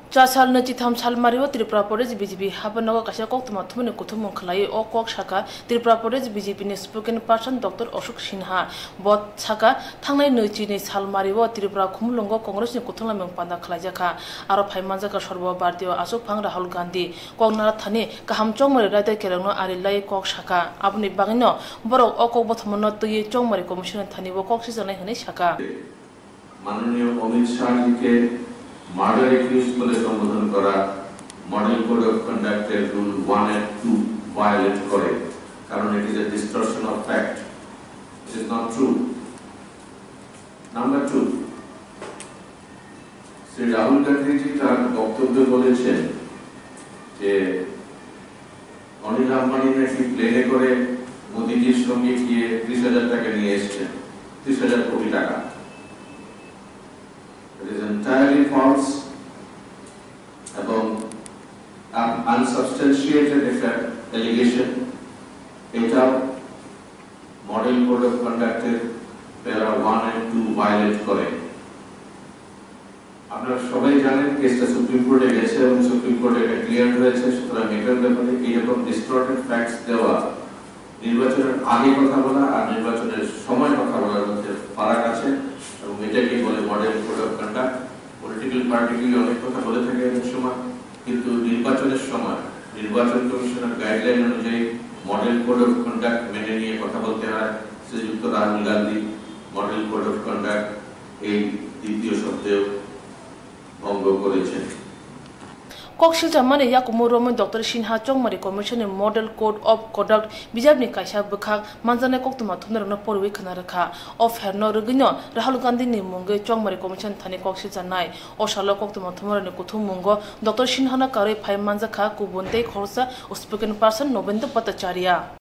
Chasal na chitham salmario Tripura Pradesh BJP habanaga kasha koktuma thumne kuthum khlai o kok shaka Tripura Pradesh BJP ni spoken person Dr. Ashok Sinha bot saka thangnai noichi ni salmario Tripura khumlongo Congress ni kuthungla mengpanda khlaijaka aro phaimanjaka sarbo bhartiyo Ashok Phang Rahul Gandhi kongnara thani kaham chongmari raida kerangno arilai kok shaka abni bagino borok okok bothmono tuyi chongmari commission thani bo kok sijanai hne shaka माननीय अमित शाह जी के murder accused बोले संबोधन करा model code of conduct rule 1 and 2 violate करे कारण it is a distortion of fact it is not true number 2 Shri Rahul Gandhi ji তার বক্তব্যে বলেছেন যে অনিল আম্বানি নাকি প্লেনে করে মোদিজির সঙ্গে গিয়ে 30,000 টাকা নিয়ে এসেছেন 30,000 কোটি টাকা It is entirely false এবং unsubstantiated allegation এটা মডেল কোড অফ কন্ডাক্টের প্যারা 1 and 2 ভায়োলেট করে আপনারা সবাই জানেন কেসটা সুপ্রিম কোর্টে গেছে এবং সুপ্রিম কোর্টে এটা ক্লিয়ার হয়েছে সুতরাং এটার ব্যাপারে এইরকম ডিস্টর্টেড ফ্যাক্টস দেওয়া নির্বাচনের আগে কথা বলা আর নির্বাচনের সময় কথা বলার মধ্যে ফারাক আছে এবং এটাকে বলে model code of conduct political পার্টিগুলি অনেক কথা বলে থাকে অনেক সময় কিন্তু নির্বাচনের সময় নির্বাচন কমিশনের গাইডলাইন অনুযায়ী মডেল কোড অফ কন্ডাক্ট মেনে নিয়ে কথা বলতে হয় শ্রীযুক্ত Rahul Gandhi model code of conduct এই দ্বিতীয় সপ্তাহে ভঙ্গ করেছেন Kokshilta mane yakumuro mo Dr. Sinha chongmari commission model code of conduct bijabni kaisa bukhak manjane koktuma thumna porwi khana rakha of herno rugino Rahul Gandhi ni munge chongmari commission thani kokshilta nai osalo koktuma thumra ni kuthum mungo Dr. Sinha na kare phai manjakha kubunte khorsa spoken person Nobendra Bhattacharya